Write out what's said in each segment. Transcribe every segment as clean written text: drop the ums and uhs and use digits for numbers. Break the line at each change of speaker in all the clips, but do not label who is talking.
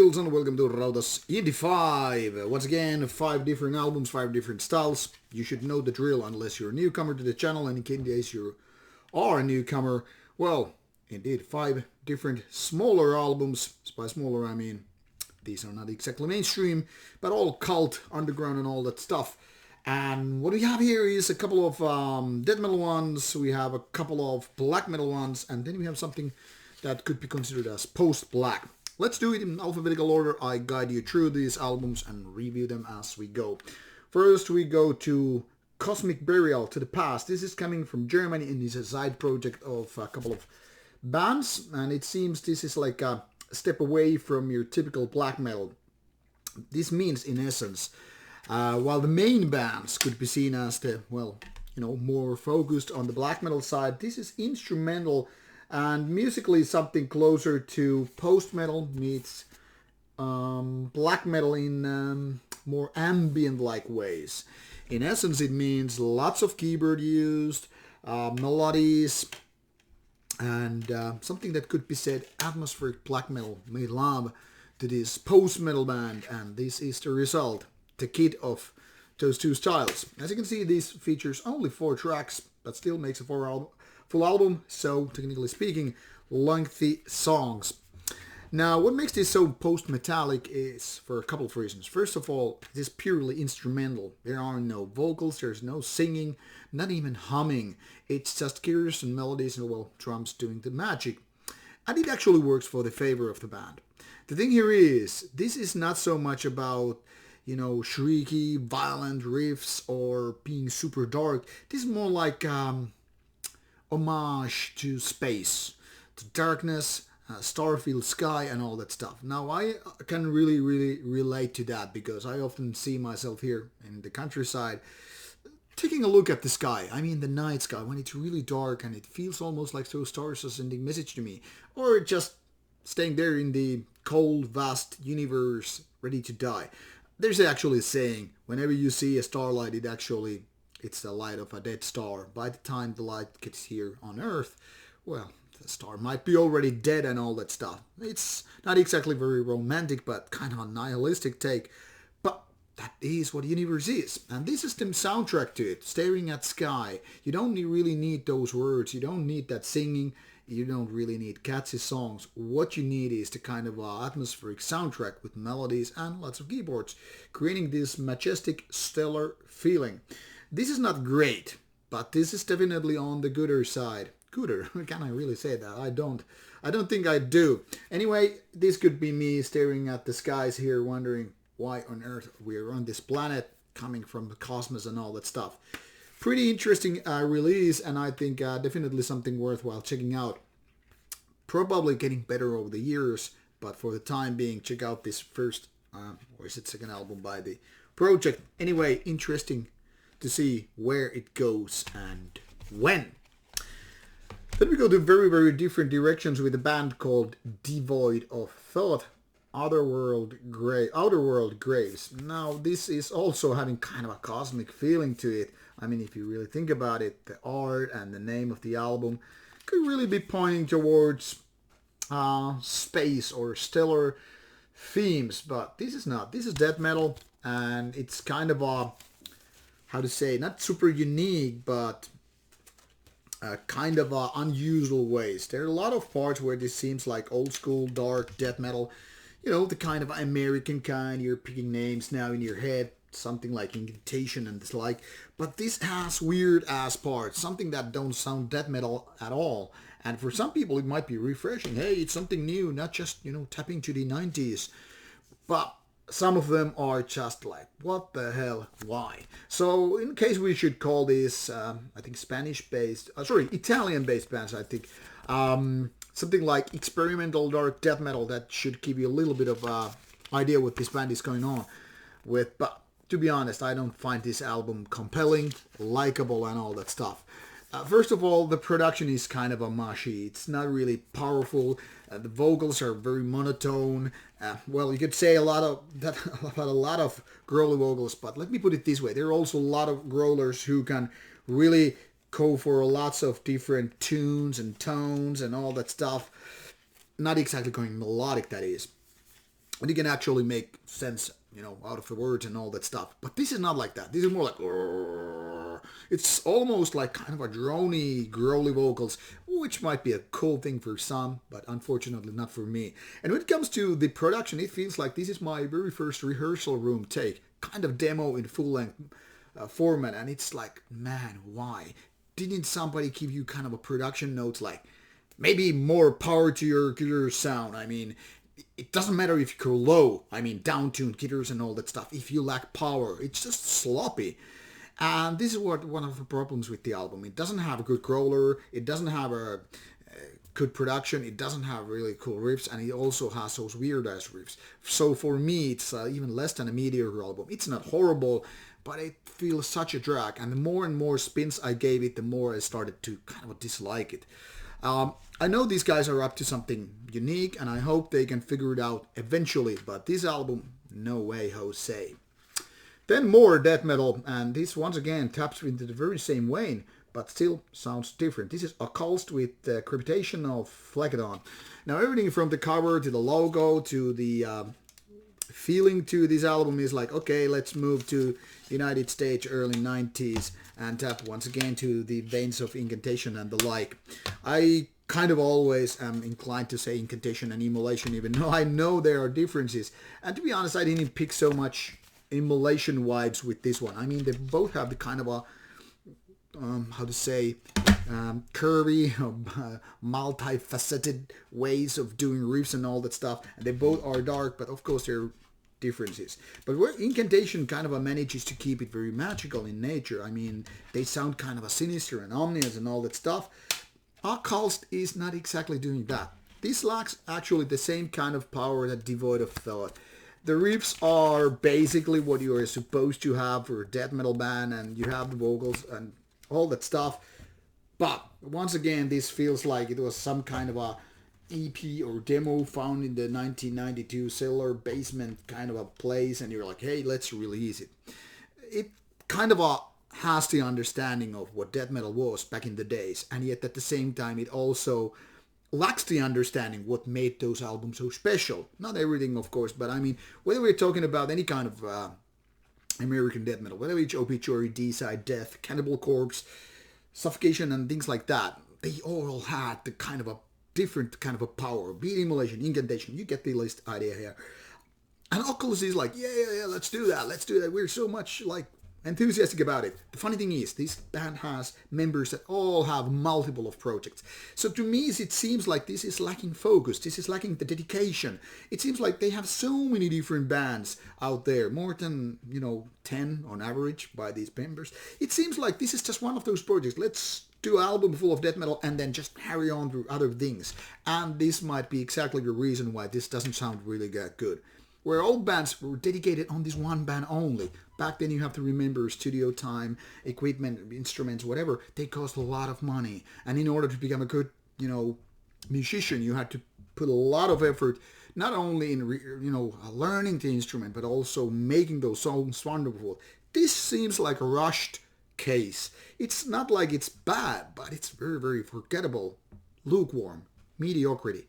Jules and welcome to Rauta's Indie 5. Once again, 5 different albums, 5 different styles. You should know the drill unless you're a newcomer to the channel, and in case you are a newcomer, well, indeed, 5 different smaller albums. By smaller I mean these are not exactly mainstream, but all cult, underground and all that stuff. And what we have here is a couple of death metal ones, we have a couple of black metal ones, and then we have something that could be considered as post-black. Let's do it in alphabetical order. I guide you through these albums and review them as we go. First we go to Cosmic Burial to the Past. This is coming from Germany and is a side project of a couple of bands, and it seems this is like a step away from your typical black metal. This means, in essence, while the main bands could be seen as the, well, you know, more focused on the black metal side, this is instrumental and musically something closer to post-metal meets black metal in more ambient-like ways. In essence, it means lots of keyboard used, melodies, and something that could be said atmospheric black metal made love to this post-metal band, and this is the result, the kit of those two styles. As you can see, this features only 4 tracks, but still makes a full album, so technically speaking, lengthy songs. Now, what makes this so post-metallic is for a couple of reasons. First of all, it is purely instrumental. There are no vocals, there's no singing, not even humming. It's just guitars and melodies and, well, drums doing the magic. And it actually works for the favor of the band. The thing here is, this is not so much about, you know, shrieky, violent riffs or being super dark. This is more like homage to space, to darkness, starfield sky and all that stuff. Now I can really relate to that because I often see myself here in the countryside taking a look at the sky. I mean the night sky when it's really dark and it feels almost like those stars are sending message to me, or just staying there in the cold vast universe ready to die. There's actually a saying, whenever you see a starlight, it's the light of a dead star. By the time the light gets here on Earth, well, the star might be already dead and all that stuff. It's not exactly very romantic, but kind of a nihilistic take. But that is what the universe is. And this is the soundtrack to it, staring at sky. You don't really need those words. You don't need that singing. You don't really need catchy songs. What you need is the kind of atmospheric soundtrack with melodies and lots of keyboards, creating this majestic, stellar feeling. This is not great, but this is definitely on the gooder side. Gooder? Can I really say that? I don't think I do. Anyway, this could be me staring at the skies here, wondering why on earth we're on this planet, coming from the cosmos and all that stuff. Pretty interesting release, and I think definitely something worthwhile checking out. Probably getting better over the years, but for the time being, check out this first, or is it second album by the project. Anyway, interesting to see where it goes and when. Then we go to very different directions with a band called Devoid of Thought, Outer World Graves. Now this is also having kind of a cosmic feeling to it. I mean, if you really think about it, the art and the name of the album could really be pointing towards space or stellar themes, but this is not. This is death metal, and it's kind of a, how to say, not super unique, but kind of unusual ways. There are a lot of parts where this seems like old school dark death metal, you know, the kind of American kind. You're picking names now in your head, something like Crepitation and this like, but this has weird ass parts, something that don't sound death metal at all. And for some people it might be refreshing. Hey, it's something new, not just, you know, tapping to the 90s. But some of them are just like, what the hell, why? So in case we should call this, I think Italian-based bands, I think, something like experimental dark death metal, that should give you a little bit of idea what this band is going on with. But to be honest, I don't find this album compelling, likable and all that stuff. First of all, the production is kind of a mushy. It's not really powerful. The vocals are very monotone. Well, you could say a lot of growly vocals, but let me put it this way: there are also a lot of growlers who can really go for lots of different tunes and tones and all that stuff. Not exactly going melodic, that is. and you can actually make sense, out of the words and all that stuff. But this is not like that. This is more like, "Rrrr." It's almost like kind of a drony, growly vocals, which might be a cool thing for some, but unfortunately not for me. And when it comes to the production, it feels like this is my very first rehearsal room take, kind of demo in full-length format, and it's like, man, why? Didn't somebody give you kind of a production notes like, maybe more power to your guitar sound? I mean, it doesn't matter if you go low, down-tuned guitars and all that stuff. If you lack power, it's just sloppy. And this is one of the problems with the album. It doesn't have a good growler, it doesn't have a good production, it doesn't have really cool riffs, and it also has those weird-ass riffs. So for me, it's even less than a mediocre album. It's not horrible, but it feels such a drag. And the more and more spins I gave it, the more I started to kind of dislike it. I know these guys are up to something unique, and I hope they can figure it out eventually, but this album, no way, Jose. Then more death metal, and this once again taps into the very same vein, but still sounds different. This is Occulsed with Crepitation of Phlegethon. Now everything from the cover to the logo to the feeling to this album is like, okay, let's move to United States early 90s and tap once again to the veins of incantation and the like. I kind of always am inclined to say incantation and immolation, even though I know there are differences. And to be honest, I didn't pick so much immolation vibes with this one. I mean, they both have the kind of a, curvy, multifaceted ways of doing riffs and all that stuff. And they both are dark, but of course there are differences. But where incantation kind of manages to keep it very magical in nature. I mean, they sound kind of a sinister and ominous and all that stuff. Occulsed is not exactly doing that. This lacks actually the same kind of power that Devoid of Thought. The riffs are basically what you are supposed to have for a death metal band, and you have the vocals and all that stuff. But once again, this feels like it was some kind of a EP or demo found in the 1992 cellar basement kind of a place, and you're like, hey, let's release it. It kind of has the understanding of what death metal was back in the days, and yet at the same time it also lacks the understanding what made those albums so special. Not everything, of course, but I mean, whether we're talking about any kind of American death metal, whether it's Obituary, D-Side, Death, Cannibal Corpse, Suffocation, and things like that, they all had the kind of a different kind of a power. Be it immolation, incantation, you get the list idea here. And Occulsed is like, yeah, let's do that. We're so much like enthusiastic about it. The funny thing is, this band has members that all have multiple of projects. So to me, it seems like this is lacking focus. This is lacking the dedication. It seems like they have so many different bands out there, more than, 10 on average by these members. It seems like this is just one of those projects. Let's do an album full of death metal and then just carry on to other things. And this might be exactly the reason why this doesn't sound really that good. Where old bands were dedicated on this one band only. Back then you have to remember studio time, equipment, instruments, whatever. They cost a lot of money. And in order to become a good, musician, you had to put a lot of effort, not only in, learning the instrument, but also making those songs wonderful. This seems like a rushed case. It's not like it's bad, but it's very, very forgettable, lukewarm, mediocrity.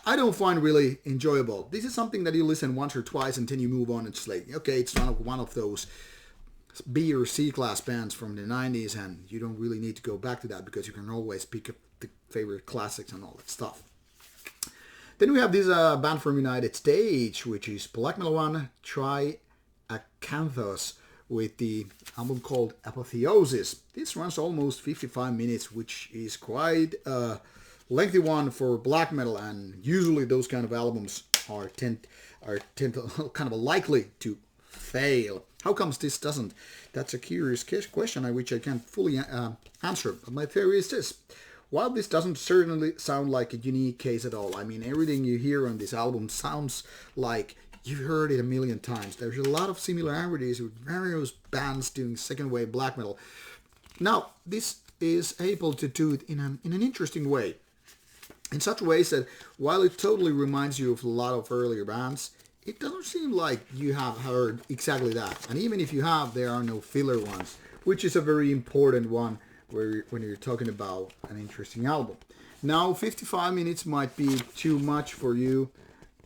I don't find really enjoyable. This is something that you listen once or twice and then you move on. It's like, okay, it's one of those B or C class bands from the 90s, and you don't really need to go back to that because you can always pick up the favorite classics and all that stuff. Then we have this band from United States, which is black metal one, Triacanthos, with the album called Apotheosis. This runs almost 55 minutes, which is quite lengthy one for black metal, and usually those kind of albums are tend to kind of likely to fail. How comes this doesn't? That's a curious question which I can't fully answer. But my theory is this: while this doesn't certainly sound like a unique case at all, I mean, everything you hear on this album sounds like you've heard it a million times. There's a lot of similarities with various bands doing second wave black metal. Now, this is able to do it in an interesting way. In such ways that while it totally reminds you of a lot of earlier bands, it doesn't seem like you have heard exactly that. And even if you have, there are no filler ones, which is a very important one when you're talking about an interesting album. Now, 55 minutes might be too much for you.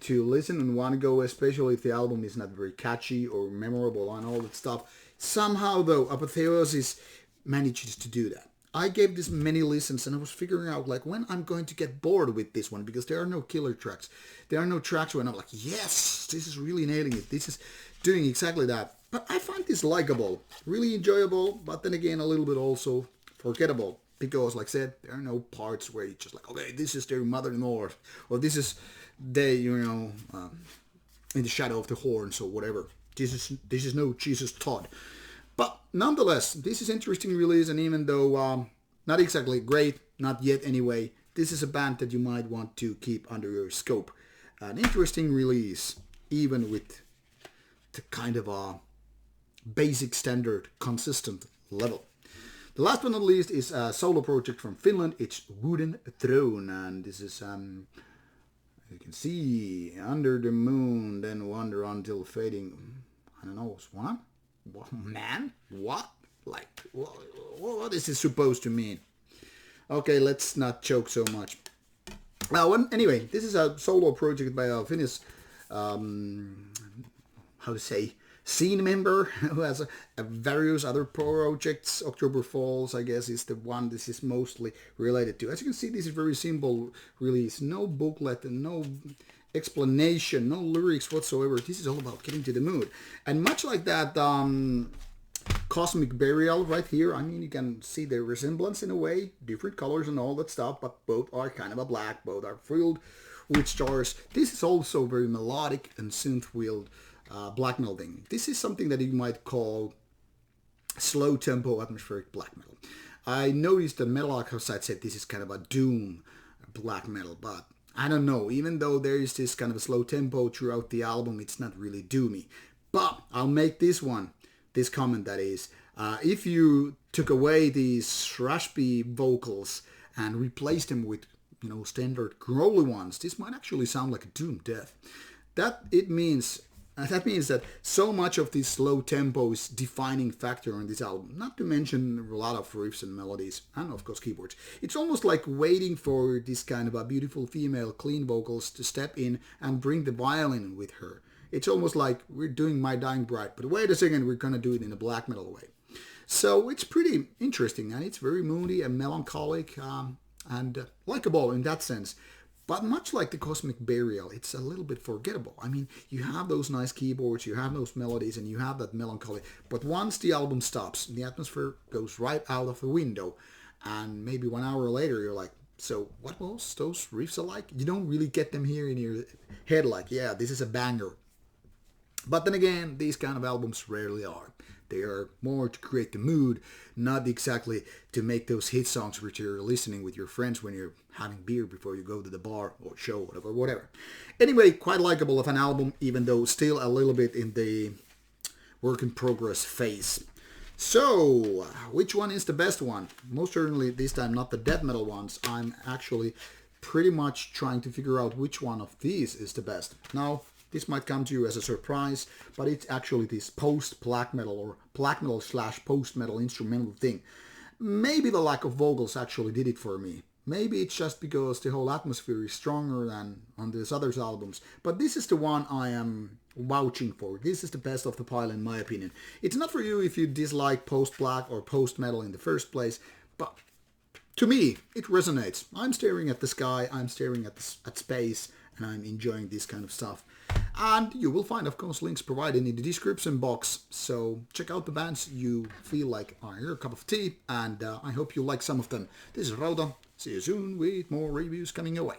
to listen in one go, especially if the album is not very catchy or memorable and all that stuff. Somehow, though, Apotheosis manages to do that. I gave this many listens and I was figuring out like when I'm going to get bored with this one because there are no killer tracks. There are no tracks when I'm like, yes, this is really nailing it. This is doing exactly that. But I find this likable, really enjoyable, but then again a little bit also forgettable. Because, like I said, there are no parts where you're just like, okay, this is their mother-in-law, or this is they, in the shadow of the horns or whatever. This is no Jesus Todd. But nonetheless, this is interesting release, and even though not exactly great, not yet anyway, this is a band that you might want to keep under your scope. An interesting release, even with the kind of a basic standard, consistent level. The last but not least is a solo project from Finland. It's Wooden Throne, and this is, you can see, Under the Moon, then Wander Until Fading. I don't know, Swan? What, man? What? Like, what is this supposed to mean? Okay, let's not joke so much. Anyway, this is a solo project by a Finnish, scene member who has various other projects. October Falls, I guess, is the one this is mostly related to. As you can see, this is very simple release. No booklet and no explanation, no lyrics whatsoever. This is all about getting to the mood. And much like that Cosmic Burial right here, I mean, you can see the resemblance in a way, different colors and all that stuff, but both are kind of a black, both are filled with stars. This is also very melodic and synth-wheeled black metal thing. This is something that you might call slow tempo atmospheric black metal. I noticed that Metal Occulsed said this is kind of a doom black metal, but I don't know. Even though there is this kind of a slow tempo throughout the album, it's not really doomy. But I'll make this comment that is, if you took away these raspy vocals and replaced them with, standard growly ones, this might actually sound like a doom death. That means that so much of this slow tempo is defining factor on this album, not to mention a lot of riffs and melodies, and of course keyboards. It's almost like waiting for this kind of a beautiful female clean vocals to step in and bring the violin with her. It's almost like we're doing My Dying Bride, but wait a second, we're gonna do it in a black metal way. So it's pretty interesting, and it's very moody and melancholic and likable in that sense. But much like the Cosmic Burial, it's a little bit forgettable. I mean, you have those nice keyboards, you have those melodies, and you have that melancholy. But once the album stops, the atmosphere goes right out of the window. And maybe 1 hour later, you're like, so what was those riffs alike? You don't really get them here in your head like, yeah, this is a banger. But then again, these kind of albums rarely are. They are more to create the mood, not exactly to make those hit songs which you're listening with your friends when you're having beer before you go to the bar or show, whatever. Anyway, quite likable of an album, even though still a little bit in the work in progress phase. So, which one is the best one? Most certainly this time not the death metal ones. I'm actually pretty much trying to figure out which one of these is the best. Now, this might come to you as a surprise, but it's actually this post-black metal or black metal / post-metal instrumental thing. Maybe the lack of vocals actually did it for me. Maybe it's just because the whole atmosphere is stronger than on these other albums. But this is the one I am vouching for. This is the best of the pile in my opinion. It's not for you if you dislike post-black or post-metal in the first place, but to me, it resonates. I'm staring at the sky, I'm staring at space, and I'm enjoying this kind of stuff. And you will find, of course, links provided in the description box. So check out the bands you feel like are your cup of tea, and I hope you like some of them. This is Rauta. See you soon with more reviews coming your way.